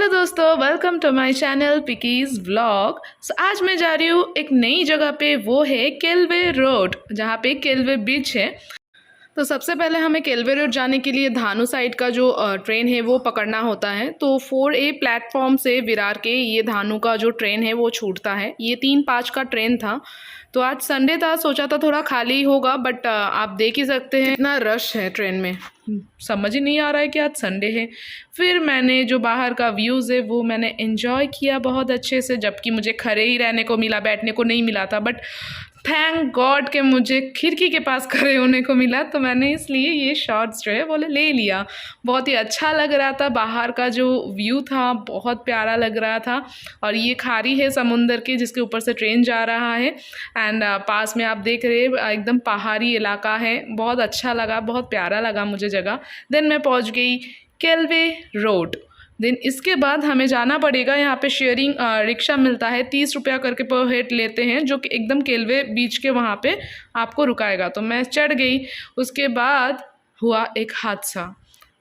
Hello दोस्तों, welcome to my channel पिकीज vlog. आज मैं जा रही हूँ एक नई जगह पे, वो है केलवे रोड, जहाँ पे केलवे बीच है। तो सबसे पहले हमें केलवे रोड जाने के लिए धानु साइड का जो ट्रेन है वो पकड़ना होता है। तो 4A प्लेटफॉर्म से विरार के ये धानु का जो ट्रेन है वो छूटता है। ये 3-5 का ट्रेन था। तो आज संडे था, सोचा था थोड़ा खाली होगा, बट आप देख ही सकते हैं इतना रश है ट्रेन में, समझ ही नहीं आ रहा है कि आज संडे है। फिर मैंने जो बाहर का व्यूज़ है वो मैंने एंजॉय किया बहुत अच्छे से, जबकि मुझे खड़े ही रहने को मिला, बैठने को नहीं मिला था। बट थैंक गॉड कि मुझे खिड़की के पास खड़े होने को मिला, तो मैंने इसलिए ये शॉट्स जो है वो ले लिया। बहुत ही अच्छा लग रहा था, बाहर का जो व्यू था बहुत प्यारा लग रहा था। और ये खाड़ी है समुंदर की जिसके ऊपर से ट्रेन जा रहा है। एंड पास में आप देख रहे हैं एकदम पहाड़ी इलाका है, बहुत अच्छा लगा, बहुत प्यारा लगा मुझे जगह। देन मैं पहुंच गई केलवे रोड। देन इसके बाद हमें जाना पड़ेगा, यहाँ पे शेयरिंग रिक्शा मिलता है, 30 रुपया करके पर हेड लेते हैं, जो कि एकदम केलवे बीच के वहाँ पे आपको रुकाएगा। तो मैं चढ़ गई। उसके बाद हुआ एक हादसा।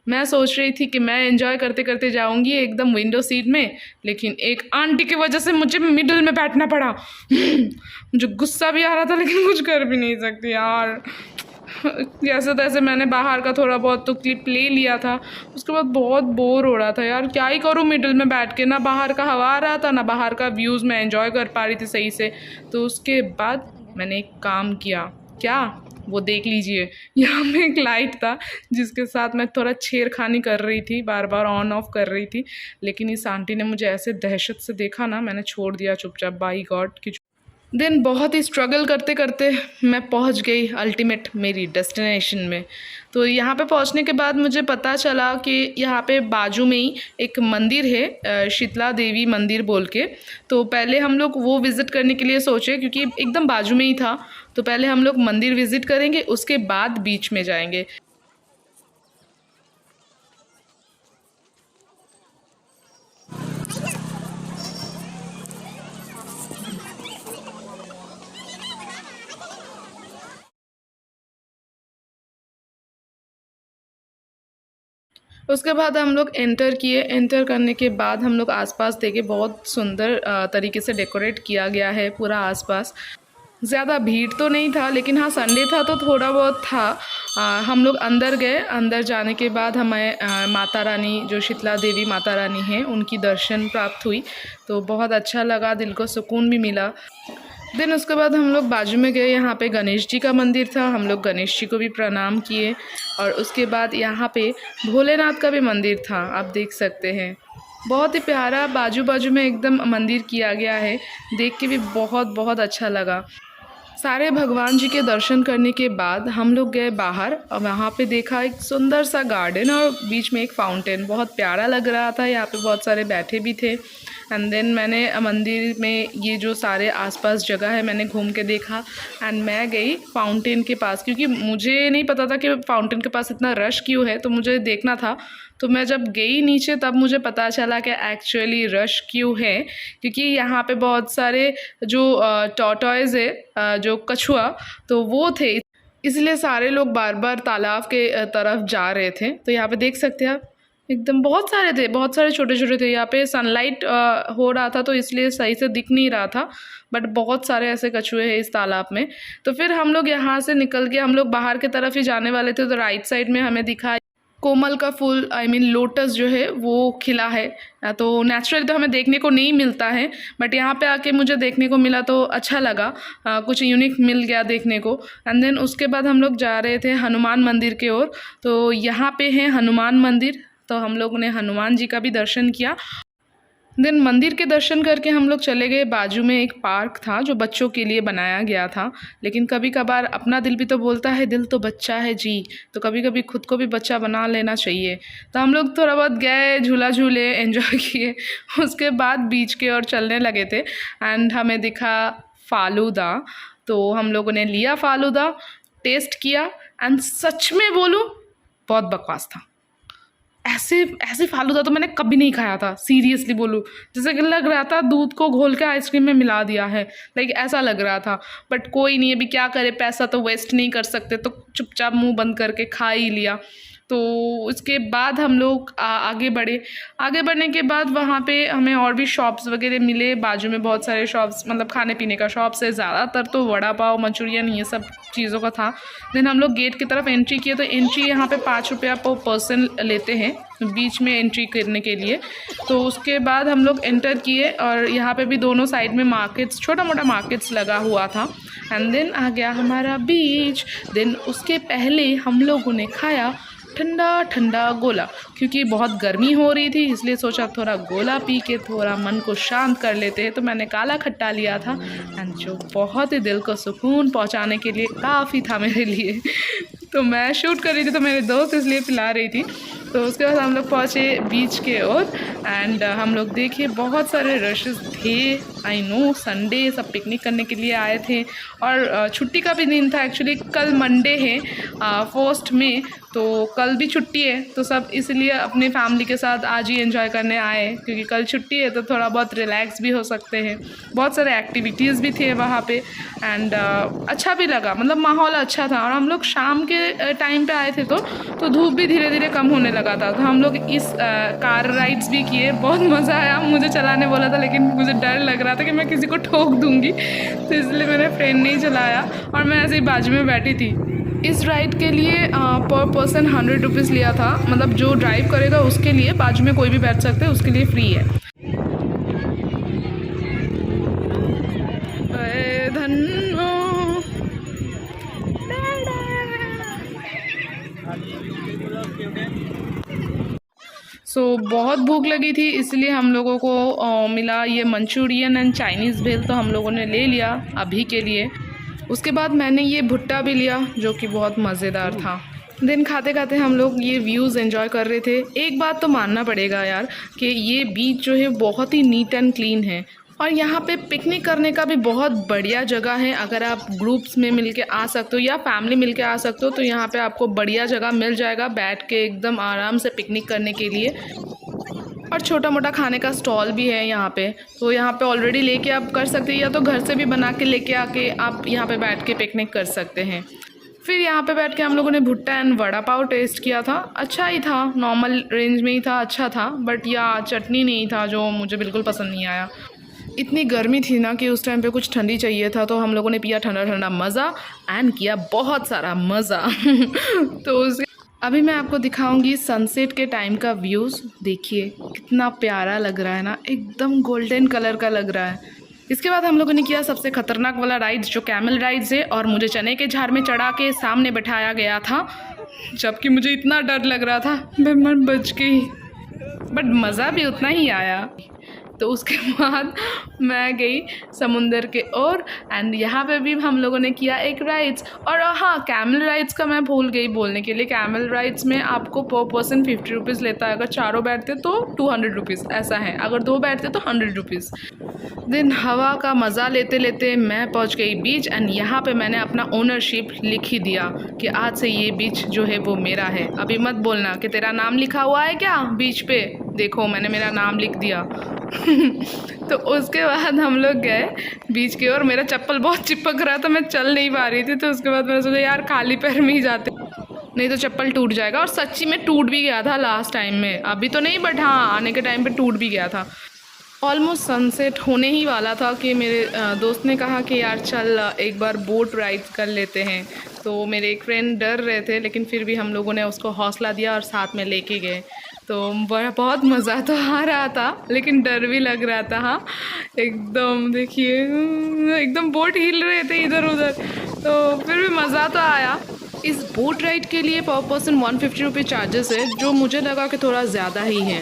मैं सोच रही थी कि मैं एंजॉय करते करते जाऊंगी एकदम विंडो सीट में, लेकिन एक आंटी की वजह से मुझे मिडिल में बैठना पड़ा। मुझे गुस्सा भी आ रहा था, लेकिन कुछ कर भी नहीं सकती यार। जैसे तैसे मैंने बाहर का थोड़ा बहुत तो क्लिप ले लिया था। उसके बाद बहुत बोर हो रहा था यार, क्या ही करूँ मिडिल में बैठ के, ना बाहर का हवा आ रहा था ना बाहर का व्यूज़ मैं एंजॉय कर पा रही थी सही से। तो उसके बाद मैंने एक काम किया, क्या वो देख लीजिए। यहाँ में एक लाइट था जिसके साथ मैं थोड़ा छेड़खानी कर रही थी, बार बार ऑन ऑफ कर रही थी, लेकिन इस आंटी ने मुझे ऐसे दहशत से देखा ना, मैंने छोड़ दिया चुपचाप। बाई गॉड की दिन बहुत ही स्ट्रगल करते करते मैं पहुंच गई अल्टीमेट मेरी डेस्टिनेशन में। तो यहाँ पे पहुंचने के बाद मुझे पता चला कि यहाँ पे बाजू में ही एक मंदिर है, शीतला देवी मंदिर बोल के। तो पहले हम लोग वो विज़िट करने के लिए सोचे, क्योंकि एकदम बाजू में ही था। तो पहले हम लोग मंदिर विज़िट करेंगे, उसके बाद बीच में जाएंगे। उसके बाद हम लोग एंटर किए। एंटर करने के बाद हम लोग आसपास देखे, बहुत सुंदर तरीके से डेकोरेट किया गया है पूरा आसपास। ज़्यादा भीड़ तो नहीं था, लेकिन हाँ संडे था तो थोड़ा बहुत था। हम लोग अंदर गए। अंदर जाने के बाद हमें माता रानी, जो शीतला देवी माता रानी हैं, उनकी दर्शन प्राप्त हुई। तो बहुत अच्छा लगा, दिल को सुकून भी मिला। देन उसके बाद हम लोग बाजू में गए, यहाँ पे गणेश जी का मंदिर था, हम लोग गणेश जी को भी प्रणाम किए। और उसके बाद यहाँ पे भोलेनाथ का भी मंदिर था, आप देख सकते हैं। बहुत ही प्यारा बाजू बाजू में एकदम मंदिर किया गया है, देख के भी बहुत बहुत अच्छा लगा। सारे भगवान जी के दर्शन करने के बाद हम लोग गए बाहर, और वहाँ पे देखा एक सुंदर सा गार्डन और बीच में एक फाउंटेन, बहुत प्यारा लग रहा था। यहाँ पे बहुत सारे बैठे भी थे। एंड देन मैंने मंदिर में ये जो सारे आसपास जगह है मैंने घूम के देखा। एंड मैं गई फाउंटेन के पास, क्योंकि मुझे नहीं पता था कि फाउंटेन के पास इतना रश क्यों है, तो मुझे देखना था। तो मैं जब गई नीचे तब मुझे पता चला कि एक्चुअली रश क्यों है, क्योंकि यहाँ पे बहुत सारे जो टॉर्टॉइज है, जो कछुआ, तो वो थे, इसलिए सारे लोग बार बार तालाब के तरफ जा रहे थे। तो यहाँ पे देख सकते हैं आप, एकदम बहुत सारे थे, बहुत सारे छोटे छोटे थे। यहाँ पे सनलाइट हो रहा था तो इसलिए सही से दिख नहीं रहा था, बट बहुत सारे ऐसे कछुए हैं इस तालाब में। तो फिर हम लोग यहाँ से निकल के हम लोग बाहर की तरफ ही जाने वाले थे। तो राइट साइड में हमें दिखा कोमल का फूल, आई मीन लोटस जो है वो खिला है। तो नेचुरल तो हमें देखने को नहीं मिलता है, बट यहाँ पे आके मुझे देखने को मिला तो अच्छा लगा, कुछ यूनिक मिल गया देखने को। एंड देन उसके बाद हम लोग जा रहे थे हनुमान मंदिर की ओर। तो यहाँ पे है हनुमान मंदिर, तो हम लोगों ने हनुमान जी का भी दर्शन किया। देन मंदिर के दर्शन करके हम लोग चले गए। बाजू में एक पार्क था जो बच्चों के लिए बनाया गया था, लेकिन कभी कभार अपना दिल भी तो बोलता है, दिल तो बच्चा है जी, तो कभी कभी खुद को भी बच्चा बना लेना चाहिए। तो हम लोग थोड़ा बहुत गए, झूला झूले, एंजॉय किए। उसके बाद बीच के ओर चलने लगे थे एंड हमें दिखा फालूदा। तो हम लोगों ने लिया फालूदा, टेस्ट किया, एंड सच में बोलूँ बहुत बकवास था। ऐसे ऐसे फालूदा तो मैंने कभी नहीं खाया था, सीरियसली बोलूँ। जैसे कि लग रहा था दूध को घोल के आइसक्रीम में मिला दिया है, लाइक ऐसा लग रहा था। बट कोई नहीं, अभी क्या करे, पैसा तो वेस्ट नहीं कर सकते, तो चुपचाप मुंह बंद करके खा ही लिया। तो उसके बाद हम लोग आगे बढ़े। आगे बढ़ने के बाद वहाँ पे हमें और भी शॉप्स वगैरह मिले, बाजू में बहुत सारे शॉप्स, मतलब खाने पीने का शॉप्स है, ज़्यादातर तो वड़ा पाव, मंचूरियन, ये सब चीज़ों का था। देन हम लोग गेट की तरफ एंट्री किए, तो एंट्री यहाँ पे 5 रुपया पर पर्सन लेते हैं बीच में एंट्री करने के लिए। तो उसके बाद हम लोग एंटर किए और यहाँ पे भी दोनों साइड में मार्केट्स, छोटा मोटा मार्केट्स लगा हुआ था। एंड देन आ गया हमारा बीच। देन उसके पहले हम लोगों ने खाया ठंडा ठंडा गोला, क्योंकि बहुत गर्मी हो रही थी, इसलिए सोचा थोड़ा गोला पी के थोड़ा मन को शांत कर लेते हैं। तो मैंने काला खट्टा लिया था, एंड जो बहुत ही दिल को सुकून पहुंचाने के लिए काफ़ी था मेरे लिए। तो मैं शूट कर रही थी, तो मेरे दोस्त इसलिए पिला रही थी। तो उसके बाद हम लोग पहुँचे बीच के ओर, एंड हम लोग देखे बहुत सारे रशेस थे। आई नो संडे, सब पिकनिक करने के लिए आए थे और छुट्टी का भी दिन था। एक्चुअली कल मंडे है, 1 मई, तो कल भी छुट्टी है, तो सब इसलिए अपने फैमिली के साथ आज ही एंजॉय करने आए, क्योंकि कल छुट्टी है तो थोड़ा बहुत रिलैक्स भी हो सकते हैं। बहुत सारे एक्टिविटीज़ भी थे वहाँ पे, एंड अच्छा भी लगा, मतलब माहौल अच्छा था। और हम लोग शाम के टाइम पे आए थे, तो धूप भी धीरे धीरे कम होने लगा था। तो हम लोग इस कार राइड्स भी किए, बहुत मज़ा आया। मुझे चलाने बोला था, लेकिन मुझे डर लग रहा था कि मैं किसी को ठोक दूँगी, तो इसलिए मैंने फ्रेंड नहीं चलाया और मैं ऐसे ही बाजू में बैठी थी। इस राइड के लिए पर पर्सन 100 रुपीज़ लिया था, मतलब जो ड्राइव करेगा उसके लिए, बाजू में कोई भी बैठ सकते हैं, उसके लिए फ्री है। बहुत भूख लगी थी, इसलिए हम लोगों को मिला ये मंचूरियन एंड चाइनीज़ भेल, तो हम लोगों ने ले लिया अभी के लिए। उसके बाद मैंने ये भुट्टा भी लिया, जो कि बहुत मज़ेदार था। दिन खाते खाते हम लोग ये व्यूज़ एंजॉय कर रहे थे। एक बात तो मानना पड़ेगा यार, कि ये बीच जो है बहुत ही नीट एंड क्लीन है, और यहाँ पे पिकनिक करने का भी बहुत बढ़िया जगह है। अगर आप ग्रुप्स में मिलके आ सकते हो या फैमिली मिलके आ सकते हो, तो यहाँ पे आपको बढ़िया जगह मिल जाएगा बैठ के एकदम आराम से पिकनिक करने के लिए। और छोटा मोटा खाने का स्टॉल भी है यहाँ पे, तो यहाँ पे ऑलरेडी लेके आप कर सकते हैं, या तो घर से भी बना के लेके आके आप यहाँ पे बैठ के पिकनिक कर सकते हैं। फिर यहाँ पे बैठ के हम लोगों ने भुट्टा एंड वड़ा पाव टेस्ट किया था। अच्छा ही था, नॉर्मल रेंज में ही था, अच्छा था, बट या चटनी नहीं था, जो मुझे बिल्कुल पसंद नहीं आया। इतनी गर्मी थी ना कि उस टाइम पे कुछ ठंडी चाहिए था, तो हम लोगों ने पिया ठंडा ठंडा मज़ा, एंड किया बहुत सारा मज़ा। तो उसके अभी मैं आपको दिखाऊंगी सनसेट के टाइम का व्यूज़। देखिए कितना प्यारा लग रहा है ना, एकदम गोल्डन कलर का लग रहा है। इसके बाद हम लोगों ने किया सबसे खतरनाक वाला राइड्स, जो कैमल राइड्स है, और मुझे चने के झाड़ में चढ़ा के सामने बैठाया गया था, जबकि मुझे इतना डर लग रहा था, मैं मन बच गई, बट मज़ा भी उतना ही आया। तो उसके बाद मैं गई समुंदर के ओर, एंड यहाँ पे भी हम लोगों ने किया एक राइड्स। और हाँ, कैमल राइड्स का मैं भूल गई बोलने के लिए। कैमल राइड्स में आपको पर पर्सन 50 रुपीज़ लेता है, अगर चारों बैठते तो 200 रुपीज़ ऐसा है, अगर 2 बैठते तो 100 रुपीज़। दिन हवा का मज़ा लेते लेते मैं पहुँच गई बीच, एंड यहाँ पे मैंने अपना ओनरशिप लिख ही दिया कि आज से ये बीच जो है वो मेरा है। अभी मत बोलना कि तेरा नाम लिखा हुआ है क्या बीच पे, देखो मैंने मेरा नाम लिख दिया। तो उसके बाद हम लोग गए बीच की ओर। मेरा चप्पल बहुत चिपक रहा था, मैं चल नहीं पा रही थी, तो उसके बाद मैंने सोचा यार खाली पैर में ही जाते, नहीं तो चप्पल टूट जाएगा। और सच्ची में टूट भी गया था लास्ट टाइम में, अभी तो नहीं, बट हाँ आने के टाइम पे टूट भी गया था। ऑलमोस्ट सनसेट होने ही वाला था कि मेरे दोस्त ने कहा कि यार चल एक बार बोट राइड कर लेते हैं। तो मेरे एक फ्रेंड डर रहे थे, लेकिन फिर भी हम लोगों ने उसको हौसला दिया और साथ में लेके गए। तो बहुत मज़ा तो आ रहा था, लेकिन डर भी लग रहा था। हाँ एकदम देखिए, एकदम बोट हिल रहे थे इधर उधर, तो फिर भी मज़ा तो आया। इस बोट राइड के लिए पर पर्सन 150 रुपये चार्जेस है, जो मुझे लगा कि थोड़ा ज़्यादा ही है।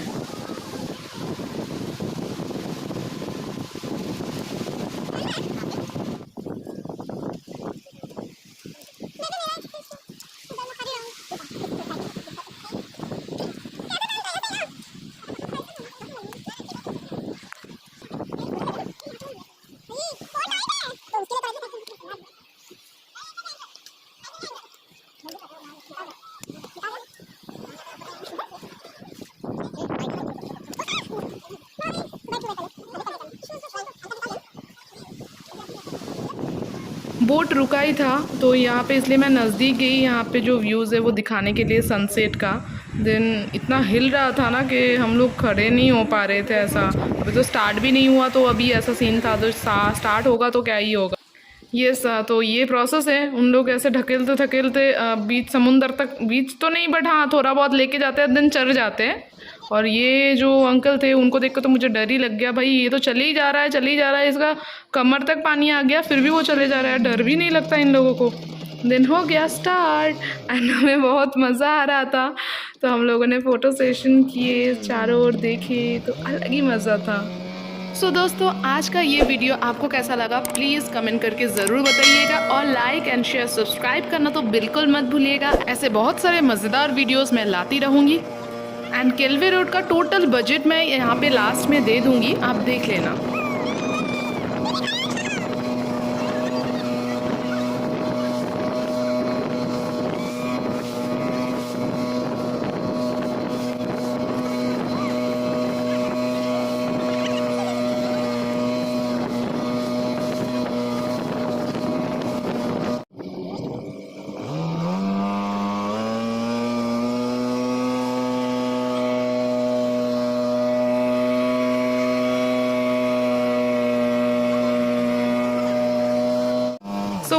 बोट रुका ही था तो यहाँ पे, इसलिए मैं नज़दीक गई यहाँ पे जो व्यूज़ है वो दिखाने के लिए सनसेट का। देन इतना हिल रहा था ना कि हम लोग खड़े नहीं हो पा रहे थे। ऐसा अभी तो स्टार्ट भी नहीं हुआ तो अभी ऐसा सीन था, तो स्टार्ट होगा तो क्या ही होगा। तो ये प्रोसेस है। उन लोग ऐसे ढकेलते ढकेलते बीच समुंदर तक, बीच तो नहीं बट हाँ थोड़ा बहुत लेके जाते हैं, देन चढ़ जाते हैं। और ये जो अंकल थे उनको देख कर तो मुझे डर ही लग गया, भाई ये तो चले ही जा रहा है, चले ही जा रहा है, इसका कमर तक पानी आ गया फिर भी वो चले जा रहा है, डर भी नहीं लगता इन लोगों को। देन हो गया स्टार्ट एंड हमें बहुत मज़ा आ रहा था। तो हम लोगों ने फ़ोटो सेशन किए, चारों ओर देखे, तो अलग ही मज़ा था। दोस्तों आज का ये वीडियो आपको कैसा लगा प्लीज़ कमेंट करके ज़रूर बताइएगा, और लाइक एंड शेयर सब्सक्राइब करना तो बिल्कुल मत भूलिएगा। ऐसे बहुत सारे मज़ेदार वीडियोस मैं लाती रहूँगी। एंड केल्वे रोड का टोटल बजट मैं यहाँ पे लास्ट में दे दूँगी, आप देख लेना।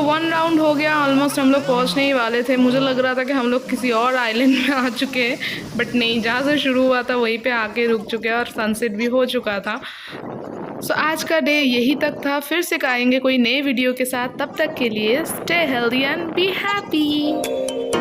वन राउंड हो गया, ऑलमोस्ट हम लोग पहुंचने ही वाले थे। मुझे लग रहा था कि हम लोग किसी और आइलैंड में आ चुके हैं, बट नहीं, जहाँ से शुरू हुआ था वहीं पे आके रुक चुके हैं और सनसेट भी हो चुका था। आज का डे यही तक था। फिर से आएंगे कोई नए वीडियो के साथ, तब तक के लिए stay healthy and be happy.